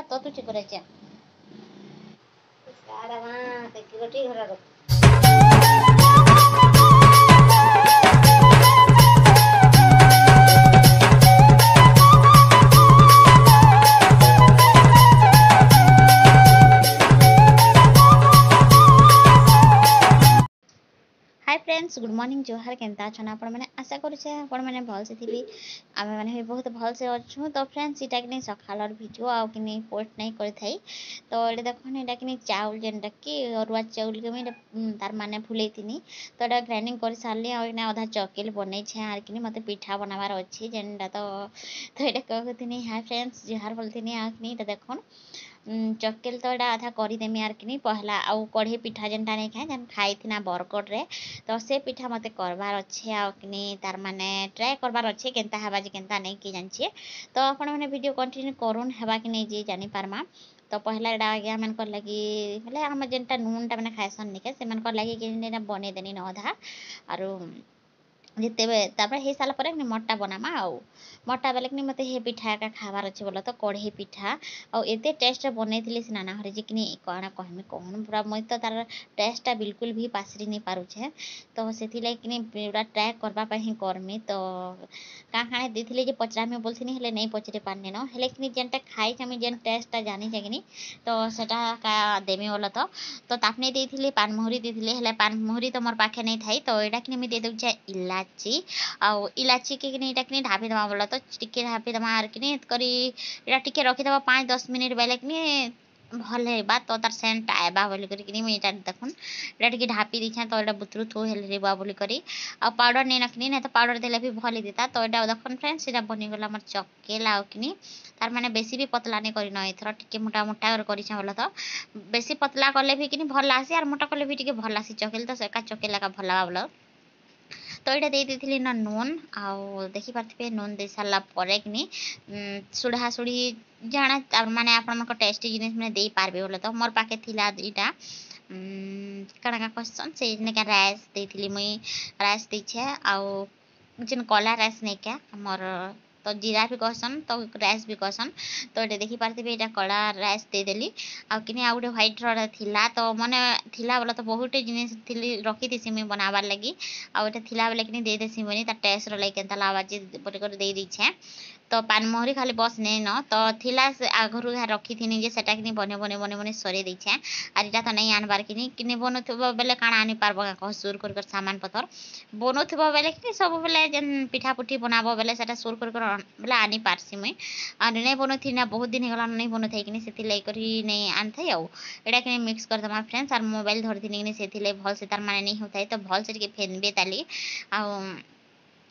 बाबा तो तुझे करायच्या सारा मा ते किती घरा हाय फ्रेंड्स गुड मॉर्निंग जोहार केनता अच्छा आपण मैंने आशा करुचे आपण मैंने भल से थी आम मैंने भी बहुत भल से अच्छू तो फ्रेंड्स इटा कि सकाल भिडियो आउ कि पोस्ट नहीं कर थाई तो ये देखो यहाँ कि चाउल जेनटा कि अरुआ चाउल के मुझे तार माने फुले थी तो यहाँ ग्राइंडिंग कर सारे आना अधा चकेल बनई आर कि मत पिठा बनाबार अच्छी जेनटा तो ये कहती हाय फ्रेंड्स जोहार बोलती आखनी देखो चकेल तो यहाँ आधा करदेमी आर कि पहला आउ कढ़े पिठा जेनटा नहीं खाए जेन खाई थी बरगढ़ रे तो से पिठा मत करबार अच्छे आनी तार माने ट्राए करबार अच्छे केनता हेबा जे केनता नहीं कि जानिए तो आपण मैंने वीडियो कंटिन्यू करूँ हेबा कि नहीं जी जानी पारमा तो पहला एटा आज्ञा मन कर लगी मतलब आम जेनटा नूनटा मैंने खाएसन निके से मन कर लगी कि बने देनी न अधा आरो जिते हो सारा पर मटा बनामा आउ मटा बेले कि मत हे पिठा एका खाबार अच्छे बोला तो कढ़े पिठा आउ एते टेस्ट बनई थी सीना ना हरे जी कौन कहमी कौन पूरा मुझे तो तार टेस्टा बिल्कुल भी पासरी नहीं पारुछे तो से पूरा ट्राए करवाई ही करमी तो क्या काणे देती जे पचरामी बोलती नहीं पचरे पारनी न हेले कि जेनटा खाई आम जेन टेस्टा जानी कि तो सेटा का देमी बोला तो तापने देती पानमहुरी देती है पानमहुरी तो मोर पाखे नहीं थाई तो यहाँ कि दे दूचे इलाची आउ इलाची के कि ढापी दमा बोला तो टिके ढापी दमा आर कि टिके रखीदबा 5-10 मिनिट बेले कि भल है तो तार सेंट आएबा बोली मुझे देखुन ये ढापी दीछे तो यहाँ बुतरू थू हेल्ला बोली पाउडर नहीं रखनी नहीं तो पाउडर देले भी भल ही देता तो यहाँ देखुन फ्रेंड्स यहाँ बनीगला मोर चकेल आउ कि तार मैंने बेसी भी पतला नहीं करन एथर टिके मोटा मोटा कर बोला तो बेसी पतला कले भी कि भल आसी और मोटा कले भी टिके भल आसी चकेल तो एका चकेल एका भल बोला तो यहाँ दे दी ना नून आउ देखी पारे नून दे सारा पर कि सुढ़ा सुढ़ी जाना माने आप टेस्टी जिनिस मैंने दे पार्बे बोले तो मोर पाखे थिला दुईटा कण क्वेश्चन से राइस देती मुई राइस दीछे आउ जेन कला राइस नहीं क्या मोर तो जीरा भी कहसन तो राइस भी कहसन तो ये देखी पारे यहाँ कला राइस देदेली आउ कि गोटे ह्वाइट थिला तो मैंने थिला बोला तो बहुत जिनिस रखी थी मुझे बनाबार लगी आउ ये थिला बेले कि दे देसी बनी तार टेस्ट लगे केनता लावा जे बोलिकर दे दीछे तो पानमहुरी खाली बस नहीं न तो थिला आगरू रखी थी जे सेटा कि बने बने बने बने सरे दीछे आर इटा तो नहीं आनबार कि बनुब बेले काण आनी पार्ब सुर कर सामान पतर बनुब बेले कि सब बेले जेन पिठा पुठी बनाब बेले से सुर कर बेले आनी पार्सी मुई और नहीं बनुथी ना बहुत दिन होगा नहीं बनु थी कि नहीं आनी थी आउ यहाँ कि मिक्स करदमा फ्रेंड्स और मोबाइल धरती कि भल से तार माने नहीं होता है तो भल से फेनबे ताली आउ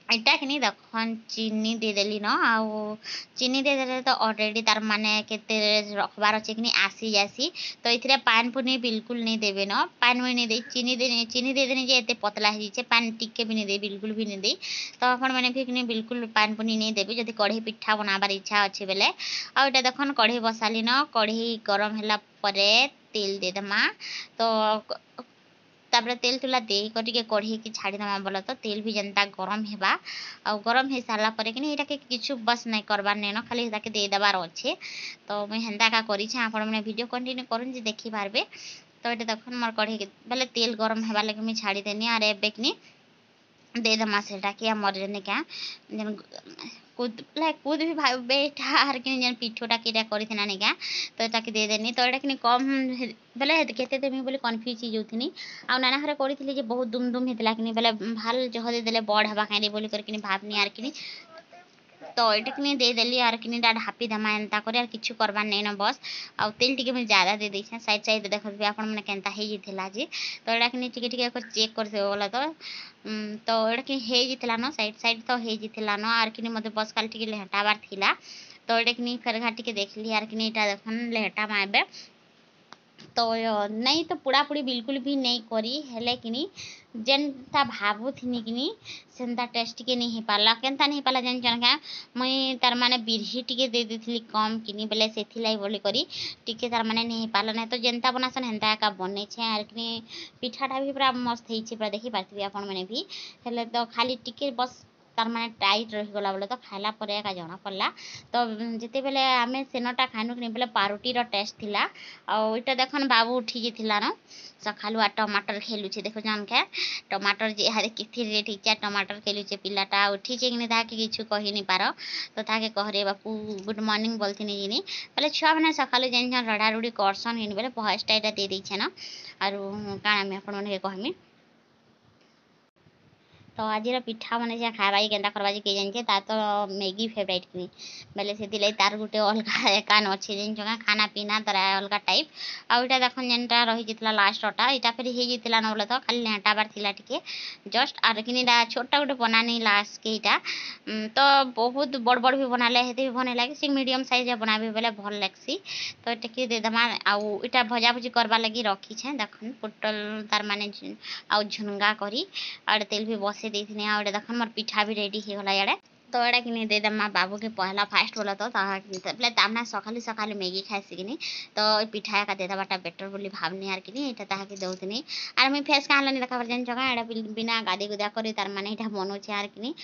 इटा कि देखन चीनी देदेली न आउ चीनी देदेले तो ऑलरेडी तार माने केते रखबार अच्छे कि आसी जासी तो ये पान पुनी बिल्कुल नहीं देवे न पान भी नहीं दे चीनी दे देनी जे एते पतला हो जाए पान टिके भी नहीं दे बिल्कुल भी नहीं दे तो आपण मैंने भी कि बिल्कुल पान पुनी नहीं देवी जब कढ़े पिठा बनाबार इच्छा अच्छे बेले आउ इटा देखन कढ़े बसाली न कढ़े गरम है तेल देदमा तो तापर तेल तुला दे कढ़े की छाड़ीदमा बोला तो तेल भी जनता गरम हेबा आ गरम हो सारा पर कि यहाँ किछु बस नहीं करबार नहीं न खाली दे देबार अच्छे तो मुझे हेन्ता का मैंने वीडियो कंटिन्यू करूँ जे देखी पार्बे तो ये देख मोर कढ़े बेले तेल गरम हेबार लगे मुझे छाड़ीदेनी और एबे कि दे दमा सेटा कि मोर जेने क्या कूद भी बेटा आर कि जेन पिठोटा कि करना नहीं क्या तो यहाँ दे देनी तो यहाँ कि कम बेले केते देमी बोली कन्फ्यूज हो जाऊनी आ नाना घर करी बहुत दुम दुम होता कि बेले भाल जह देदेले बड़ हवा कहीं बोली कर भावनी आर कि तो ये कि देदेली आर कि ढापी दमा एंता कर किछु करबार नहीं न बस आउ तेल टिके मुझे ज़्यादा दे देछे साइड साइड देखते आप केनता होता जी तो यहाँ कि चेक कर बोला तो यहाँ कि होता न साइड साइड तो होता न आर कि मत बस खाली टिके लेहटाबार थिला तो यहाँ कि फेर घाटी देखली आर कि देखन लेहटा माबे तो नहीं तो पुड़ा पुड़ी बिल्कुल भी नहीं करी हेले कि जेनता भावुथी कि सेंता टेस्ट के नहीं पाला केनता नहीं पाला जान क्या मुई तार माने बिरही टिके दे देती कम कि बेले से बोली करी टिके तार माने नहीं पाला नहीं तो जेनता बनासन हेन्ता एका बने आर कि पिठाटा भी पूरा मस्त होती पूरा देखी पार्थिबे आपण मैंने भी हेले तो खाली टिके बस तार माने टाइट रही गला बोले तो खाइला परे एका जना पड़ला तो जिते बेले आमे सेनटा खाइनु कि बेले पारुटी रो टेस्ट थिला आ ओइटा देखन बाबू उठी जिथिला न सखालु आ टमाटर खेलुचे देखो जान के टमाटर जे हारे किथि रेट इचा टमाटर खेलुचे पिलाटा उठी जे कि ताके किछु कहि नि पारो तो ताके कहरे बापू गुड मॉर्निंग बोलथिनी जिनी बोले छुआ माने सखालु जेन जेन रडा रुडी करसन हिन बेले फर्स्ट एटा दे दै छै न आरो काना में अपन मन के कहमी तो आज पिठा मैंने जे खावा केन्ता करवा के जाने तार तो मैगी फेवरेट कि बेले से तार गोटे अलग एकान अच्छे जिन खाना पीना तार अलग टाइप आईटा देखन जेनटा रही जाता लास्टा यहाँ फिर हो जाता न बोले तो खाली लेटाबार थिला टिके जस्ट आर कि छोटा गोटे बनानी लास्ट के इटा तो बहुत बड़ बड़ भी बनाले हेते भी भल लगे मीडियम साइज बनाबी बोले भल लगसी तो टिके देदेमा आउ इटा भजा भुजी करवा लगी रखी छे देखन पोटल तार माने आउ झुनगा करी और तेल भी बसे देथिनी आ देखन मोर पिठा भी रेडी हो गला याडे तो एडा कि दे दमा बाबू के पहला फास्ट बोला तो बोले तामना सकालू सकालू मैगी खाइसी कि तो पिठा का देदा बाटा बेटर बोली भावनी आर कि एटा ताहाके दउतनी आर मैं फेस कान लनी देखा जन जगह एडा बिना गादी गुदा करी तार माने एटा मनो छे आर कि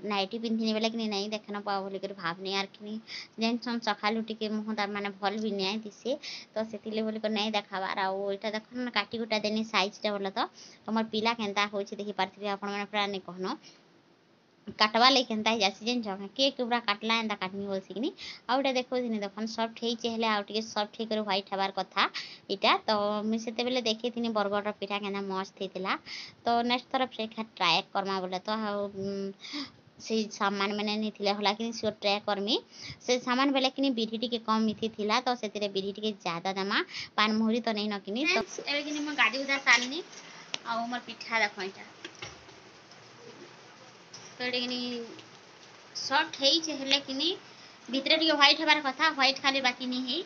नाइटी पिंधिनी बेले कि नहीं देखना पाओ बोली कर भावनी आर कि जेन सम सकालू टिके मुह तार माने भल भी न्याय दिसे तो सेतिले बोली कर नहीं देखाबार आ एटा देखन काटी गुटा देनी साइज टा बोला तो मोर पिला केनता होइछे देखि पारथिबे आपण माने पूरा नहीं कहनो काटवा ले केनता ही जासी जेन जगह केक पूरा काटला एंता काटनी बोल सिकनी आउटा देखो दिने देखन सॉफ्ट हेइ हेले आउ टिके सॉफ्ट हे कर व्हाइट हबार कथा इटा तो मैं सेते बेले देखि थिनी बर्गर पिठा केना मस्त हेतिला तो नेक्स्ट तरफ से ट्राई करमा बोले तो से सामान मैंने नहीं थिला होला कि सियोर ट्राई करमी से सामान बेले कि बिरी टिके कम मिथि थिला तो सेतिरे बिरी टिके ज्यादा दमा पान मोहरी तो नहीं नकिनी तो एबे कि म गाडी उदा सालनी आ मोर पिठा देखो इटा तो सॉफ्ट हेले कि भितर टे व्हाइट हबार कथा व्हाइट खाली बाकी नहीं है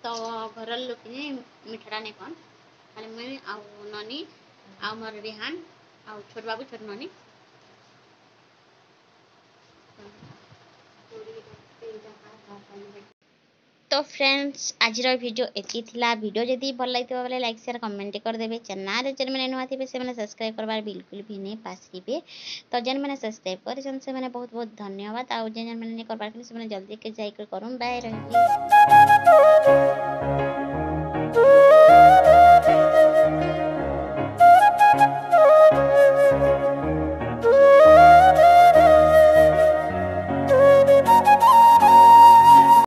तो घर लोग मिठड़ा नहीं कौन खाली मुई आउ ननी आउ मोर रिहान आउ छोट बाबू छोट ननी तो फ्रेंड्स आज वीडियो एति थिला वीडियो जदि भल लगे बोले लाइक शेयर कमेंट कर देबे चैनल जेन मैंने नुआ थे से मैंने सब्सक्राइब करबार बिल्कुल भी नहीं पासबे तो जेन मैंने सब्सक्राइब कर से मैंने बहुत बहुत धन्यवाद आउ जेन मैंने नहीं करबार से मैंने जल्दी के जाई कर करूं बाय रही